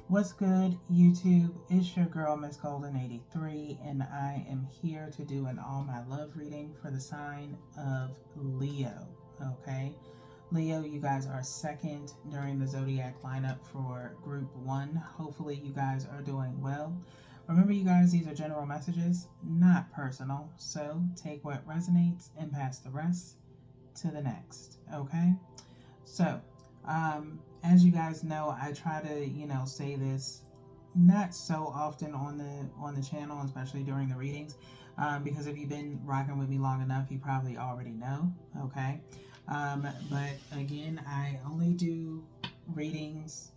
What's good, YouTube? It's your girl, Miss Golden 83, and I am here to do an all my love reading for the sign of Leo. Okay, Leo, you guys are second during the zodiac lineup for group one. Hopefully, you guys are doing well. Remember, you guys, these are general messages, not personal. So take what resonates and pass the rest to the next. Okay. So, as you guys know, I try to, say this not so often on the channel, especially during the readings, because if you've been rocking with me long enough, you probably already know. Okay, but again, I only do readings,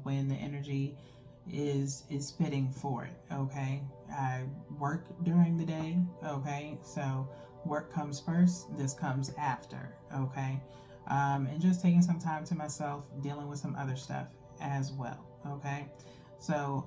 when the energy is fitting for it. Okay, I work during the day. Okay, so work comes first. This comes after. Okay, and just taking some time to myself, dealing with some other stuff as well. Okay, so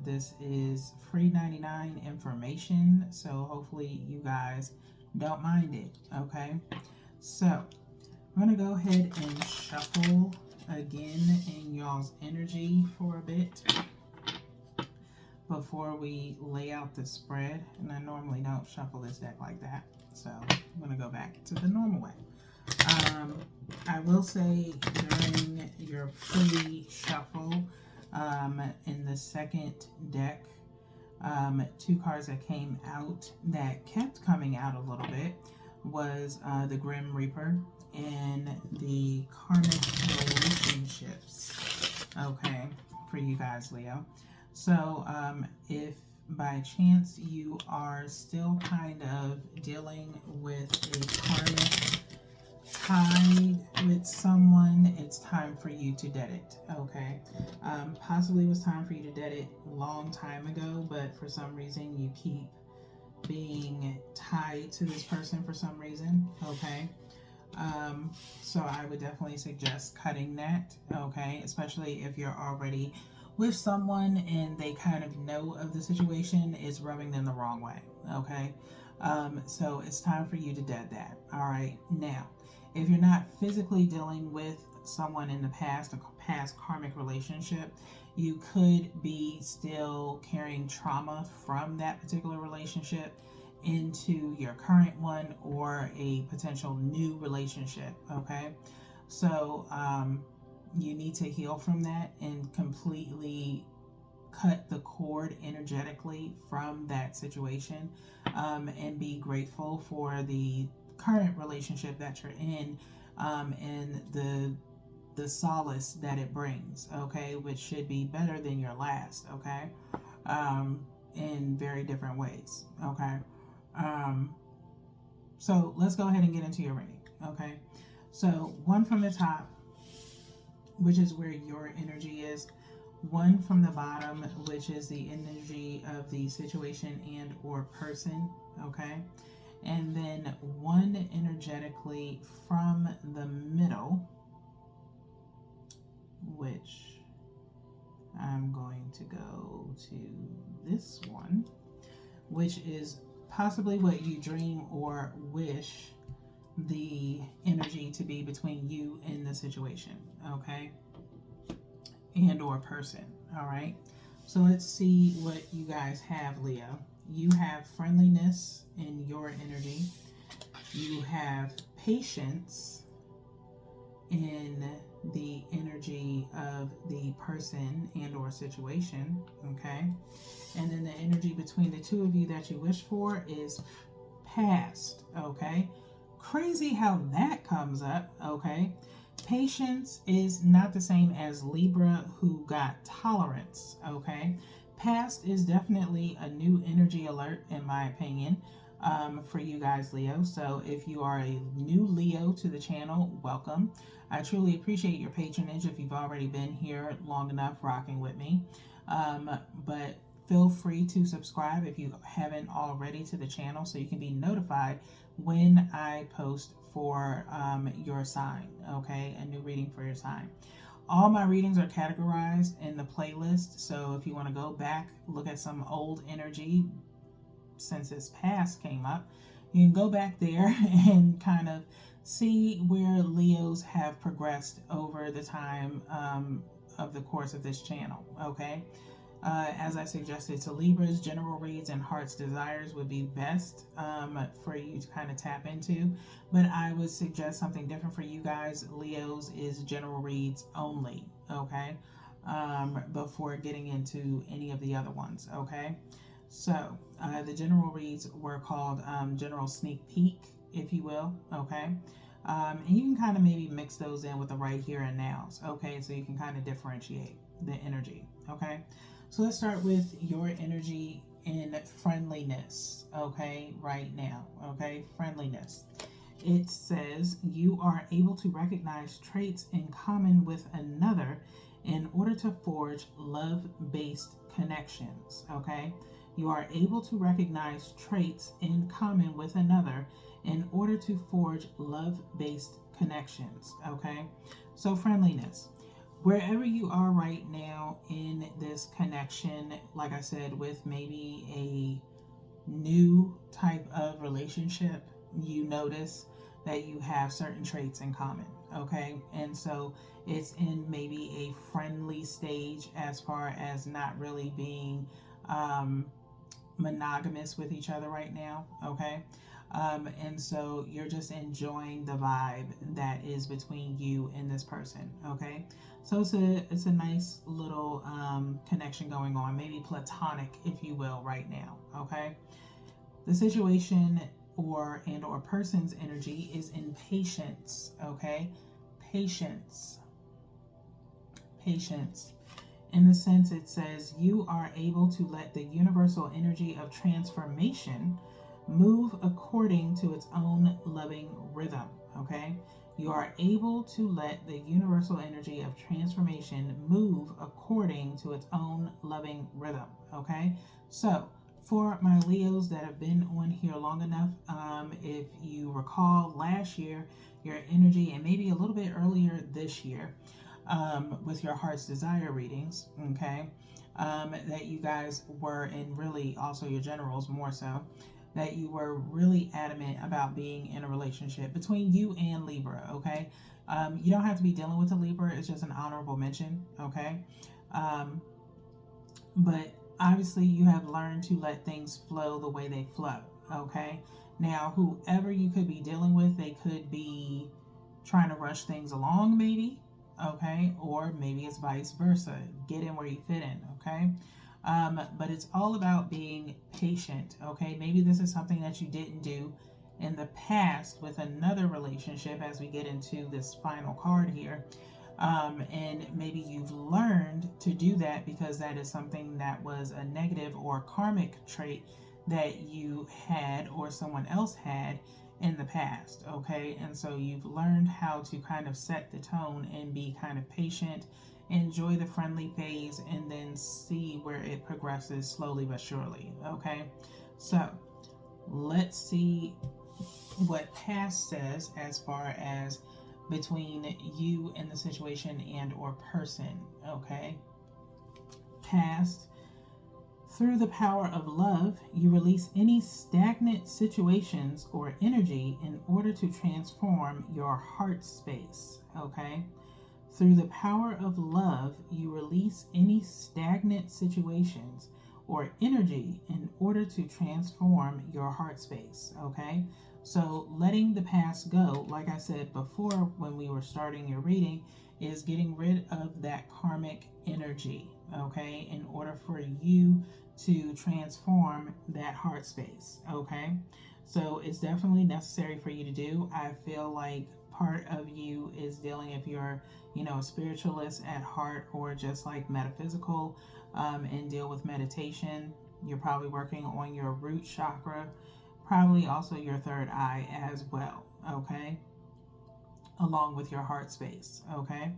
this is free 99 information, so hopefully you guys don't mind it. Okay, so I'm gonna go ahead and shuffle again in y'all's energy for a bit before we lay out the spread. And I normally don't shuffle this deck like that, so I'm gonna go back to the normal way. I will say during your pre-shuffle, in the second deck, two cards that came out that kept coming out a little bit was the Grim Reaper and the Karmic Relationships. Okay, for you guys, Leo. So, if by chance you are still kind of dealing with a karmic tied with someone, it's time for you to dead it. Okay, possibly it was time for you to dead it a long time ago, but for some reason you keep being tied to this person for some reason. Okay, so I would definitely suggest cutting that. Okay, especially if you're already with someone and they kind of know of the situation, it's rubbing them the wrong way. Okay, so it's time for you to dead that. All right, now if you're not physically dealing with someone in the past, a past karmic relationship, you could be still carrying trauma from that particular relationship into your current one or a potential new relationship. Okay, so you need to heal from that and completely cut the cord energetically from that situation, and be grateful for the current relationship that you're in, and the solace that it brings. Okay, which should be better than your last. Okay, in very different ways. Okay, um, so let's go ahead and get into your reading. Okay, so one from the top, which is where your energy is, one from the bottom, which is the energy of the situation and or person. Okay, and then one energetically from the middle, which I'm going to go to this one, which is possibly what you dream or wish the energy to be between you and the situation. Okay, and or person. All right, so let's see what you guys have. Leo, you have friendliness in your energy, you have patience in the energy of the person and or situation. Okay, and then the energy between the two of you that you wish for is past. Okay, crazy how that comes up. Okay, patience is not the same as Libra, who got tolerance. Okay, past is definitely a new energy alert, in my opinion, for you guys, Leo. So if you are a new Leo to the channel, welcome. I truly appreciate your patronage if you've already been here long enough rocking with me. But feel free to subscribe if you haven't already to the channel, so you can be notified when I post for your sign. Okay, a new reading for your sign. All my readings are categorized in the playlist, so if you want to go back, look at some old energy since this past came up, you can go back there and kind of see where Leos have progressed over the time of the course of this channel, okay? As I suggested to Libras, general reads and heart's desires would be best for you to kind of tap into. But I would suggest something different for you guys. Leos is general reads only, okay? Before getting into any of the other ones, okay? So the general reads were called general sneak peek, if you will, okay? And you can kind of maybe mix those in with the right here and nows, okay? So you can kind of differentiate the energy, okay? So let's start with your energy in friendliness, okay, right now, okay? Friendliness. It says you are able to recognize traits in common with another in order to forge love-based connections, okay? You are able to recognize traits in common with another in order to forge love-based connections, okay? So friendliness. Wherever you are right now in this connection, like I said, with maybe a new type of relationship, you notice that you have certain traits in common, okay? And so it's in maybe a friendly stage as far as not really being monogamous with each other right now, okay? And so you're just enjoying the vibe that is between you and this person, okay? So it's a nice little connection going on, maybe platonic, if you will, right now, okay? The situation or person's energy is in patience, okay? Patience. In the sense, it says you are able to let the universal energy of transformation move according to its own loving rhythm, okay? You are able to let the universal energy of transformation move according to its own loving rhythm, okay? So, for my Leos that have been on here long enough, if you recall last year, your energy, and maybe a little bit earlier this year, with your heart's desire readings, okay, that you guys were, and really also your generals more so, that you were really adamant about being in a relationship between you and Libra, okay? You don't have to be dealing with a Libra, it's just an honorable mention, okay? But obviously you have learned to let things flow the way they flow, okay? Now, whoever you could be dealing with, they could be trying to rush things along maybe, okay? Or maybe it's vice versa. Get in where you fit in, okay? But it's all about being patient, okay? Maybe this is something that you didn't do in the past with another relationship as we get into this final card here. And maybe you've learned to do that because that is something that was a negative or karmic trait that you had or someone else had in the past, okay? And so you've learned how to kind of set the tone and be kind of patient, enjoy the friendly phase, and then see where it progresses slowly but surely, okay? So let's see what past says as far as between you and the situation and or person, okay? Past. Through the power of love, you release any stagnant situations or energy in order to transform your heart space, okay? Through the power of love, you release any stagnant situations or energy in order to transform your heart space, okay? So letting the past go, like I said before when we were starting your reading, is getting rid of that karmic energy, okay? In order for you to transform that heart space, okay? So it's definitely necessary for you to do. I feel like part of you is dealing, if you're, a spiritualist at heart or just like metaphysical, and deal with meditation, you're probably working on your root chakra, probably also your third eye as well, okay? Along with your heart space, okay?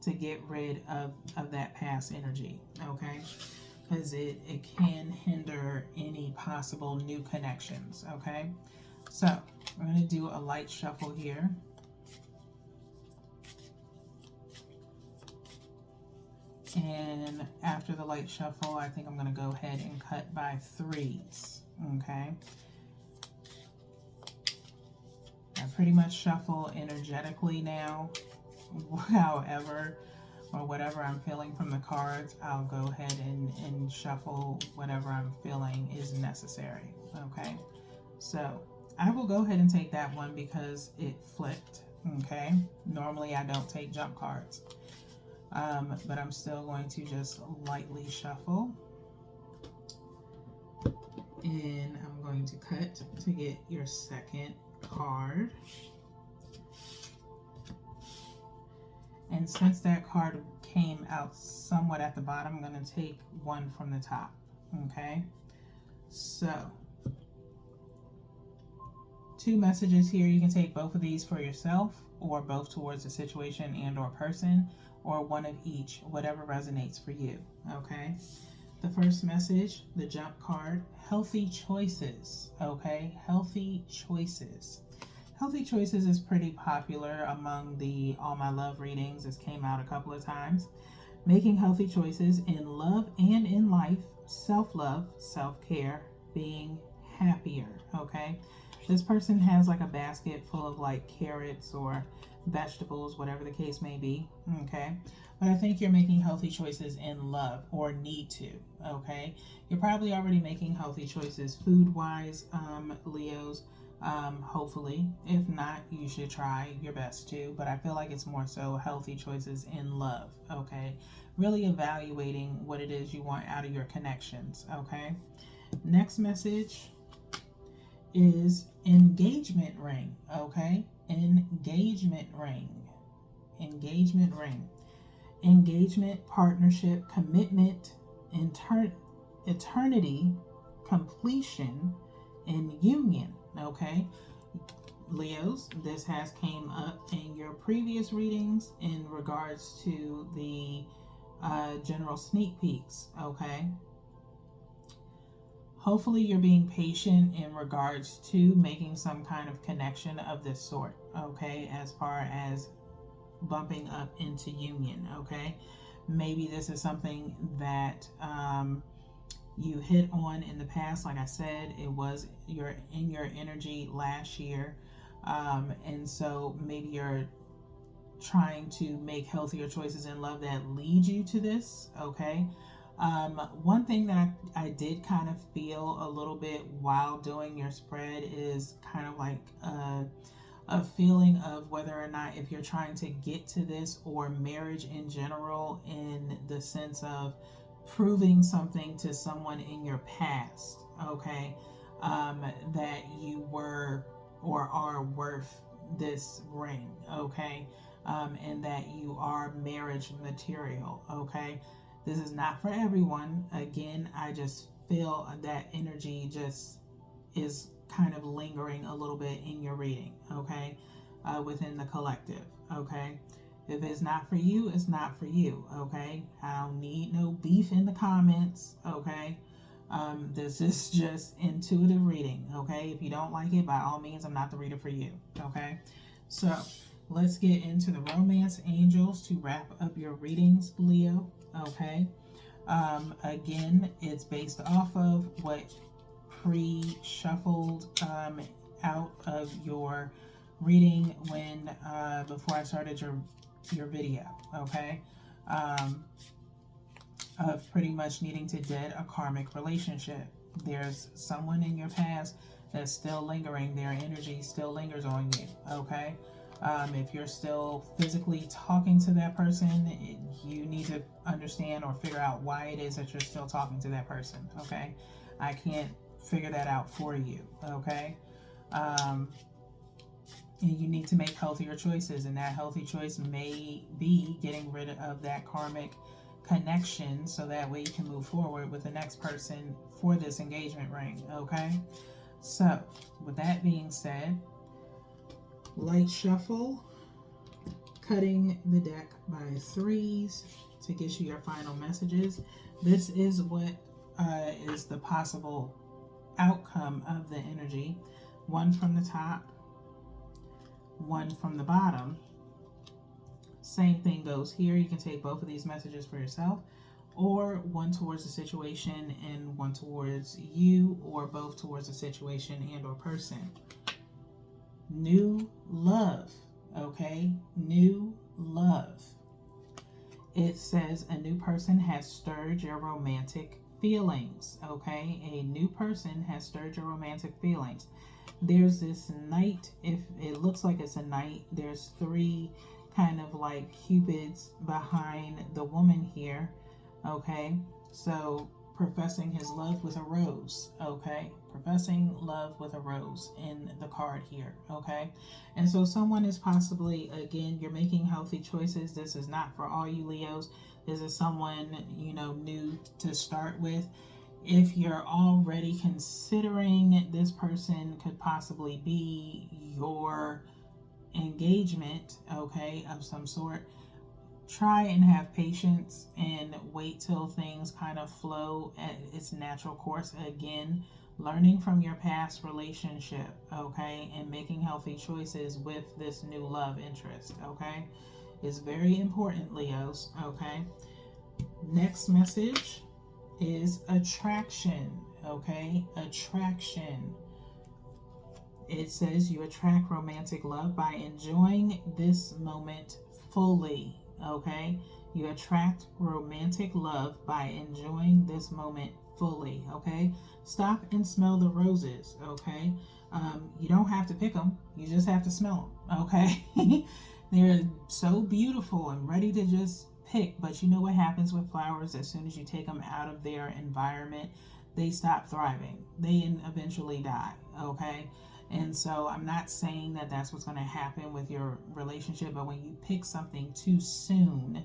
To get rid of that past energy, okay? Because it can hinder any possible new connections, okay? So I'm going to do a light shuffle here. And after the light shuffle, I think I'm going to go ahead and cut by threes, okay? I pretty much shuffle energetically now. However, or whatever I'm feeling from the cards, I'll go ahead and shuffle whatever I'm feeling is necessary. Okay, so I will go ahead and take that one because it flipped. Okay, normally I don't take jump cards, but I'm still going to just lightly shuffle. And I'm going to cut to get your second card. And since that card came out somewhat at the bottom, I'm going to take one from the top. Okay, so 2 messages here. You can take both of these for yourself, or both towards a situation and or person, or one of each, whatever resonates for you. Okay, the first message, the jump card, healthy choices. Okay, healthy choices. Healthy choices is pretty popular among the All My Love readings. This came out a couple of times. Making healthy choices in love and in life, self-love, self-care, being happier. Okay, this person has like a basket full of like carrots or vegetables, whatever the case may be. Okay, but I think you're making healthy choices in love, or need to. Okay, you're probably already making healthy choices food wise, Leos. Hopefully. If not, you should try your best to, but I feel like it's more so healthy choices in love. Okay, really evaluating what it is you want out of your connections. Okay, next message is engagement ring. Okay, engagement ring. Engagement ring. Engagement, partnership, commitment, eternity, completion, and union. Okay, Leos, this has came up in your previous readings in regards to the general sneak peeks. Okay, hopefully you're being patient in regards to making some kind of connection of this sort. Okay, as far as bumping up into union. Okay, maybe this is something that you hit on in the past. Like I said, it was in your energy last year, and so maybe you're trying to make healthier choices in love that lead you to this. Okay, one thing that I did kind of feel a little bit while doing your spread is kind of like a feeling of whether or not, if you're trying to get to this, or marriage in general, in the sense of proving something to someone in your past. Okay, that you were or are worth this ring. Okay, and that you are marriage material. Okay, this is not for everyone. Again, I just feel that energy just is kind of lingering a little bit in your reading. Okay, within the collective. Okay, if it's not for you, it's not for you. Okay, I don't need no beef in the comments. Okay, this is just intuitive reading. Okay, if you don't like it, by all means, I'm not the reader for you. Okay, so let's get into the romance angels to wrap up your readings, Leo. Okay, again, it's based off of what pre-shuffled out of your reading when before I started your video. Okay, of pretty much needing to dead a karmic relationship. There's someone in your past that's still lingering. Their energy still lingers on you. Okay, if you're still physically talking to that person, you need to understand or figure out why it is that you're still talking to that person. Okay, I can't figure that out for you. Okay, and you need to make healthier choices, and that healthy choice may be getting rid of that karmic connection, so that way you can move forward with the next person for this engagement ring. Okay, so with that being said, light shuffle, cutting the deck by 3s to get you your final messages. This is what is the possible outcome of the energy. 1 from the top, 1 from the bottom. Same thing goes here. You can take both of these messages for yourself, or 1 towards the situation and 1 towards you, or both towards the situation and or person. New love. Okay, new love. It says a new person has stirred your romantic feelings. Okay, a new person has stirred your romantic feelings. There's this knight. If it looks like it's a knight, there's three kind of like cupids behind the woman here. Okay, so professing his love with a rose. Okay, professing love with a rose in the card here. Okay, and so someone is possibly, again, you're making healthy choices. This is not for all you Leos. This is someone, new to start with. If you're already considering, this person could possibly be your engagement, okay, of some sort. Try and have patience and wait till things kind of flow at its natural course. Again, learning from your past relationship, okay, and making healthy choices with this new love interest, okay, is very important, Leos, okay. Next message is attraction, okay, attraction. It says you attract romantic love by enjoying this moment fully. Okay, you attract romantic love by enjoying this moment fully. Okay, stop and smell the roses. Okay, you don't have to pick them, you just have to smell them. Okay, they're so beautiful and ready to just pick. But you know what happens with flowers? As soon as you take them out of their environment, they stop thriving, they eventually die. Okay, and so I'm not saying that that's what's going to happen with your relationship, but when you pick something too soon,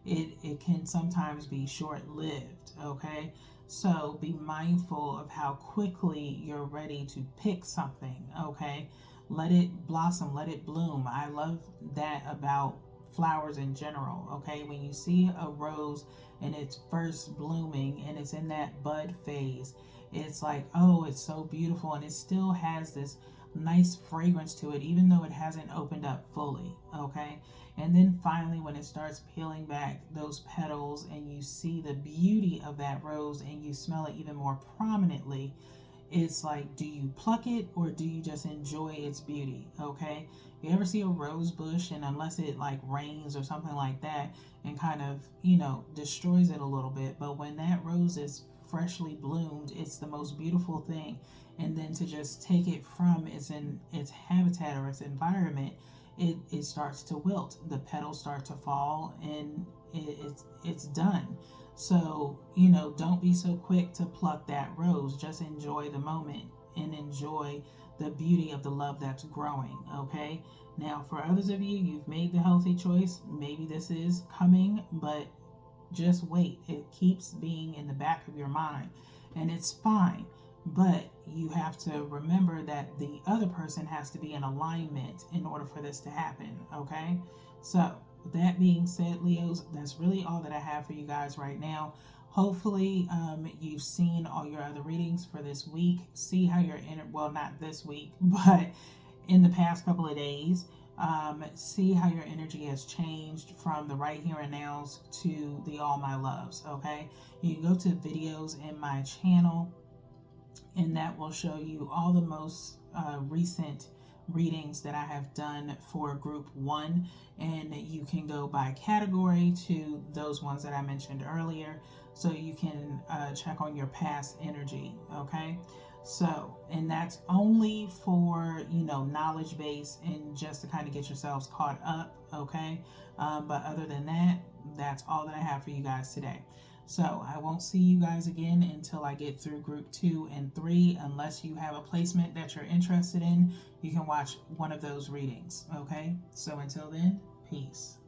it can sometimes be short-lived, okay? So be mindful of how quickly you're ready to pick something, okay? Let it blossom, let it bloom. I love that about flowers in general, okay? When you see a rose and it's first blooming and it's in that bud phase, it's like, oh, it's so beautiful, and it still has this nice fragrance to it, even though it hasn't opened up fully, okay? And then finally, when it starts peeling back those petals and you see the beauty of that rose and you smell it even more prominently, it's like, do you pluck it or do you just enjoy its beauty? Okay, you ever see a rose bush, and unless it like rains or something like that and kind of destroys it a little bit, but when that rose is freshly bloomed, it's the most beautiful thing. And then to just take it from its habitat or its environment, it starts to wilt, the petals start to fall, and it's done. So, don't be so quick to pluck that rose. Just enjoy the moment and enjoy the beauty of the love that's growing, okay? Now, for others of you, you've made the healthy choice. Maybe this is coming, but just wait. It keeps being in the back of your mind, and it's fine. But you have to remember that the other person has to be in alignment in order for this to happen, okay? So, with that being said, Leos, that's really all that I have for you guys right now. Hopefully, you've seen all your other readings for this week. See how you're well, not this week, but in the past couple of days. See how your energy has changed from the right here and nows to the all my loves, okay? You can go to videos in my channel, and that will show you all the most recent readings that I have done for group 1, and you can go by category to those ones that I mentioned earlier, so you can check on your past energy, okay? So, and that's only for knowledge base and just to kind of get yourselves caught up, okay? But other than that, that's all that I have for you guys today. So I won't see you guys again until I get through group 2 and 3. Unless you have a placement that you're interested in, you can watch one of those readings, okay? So until then, peace.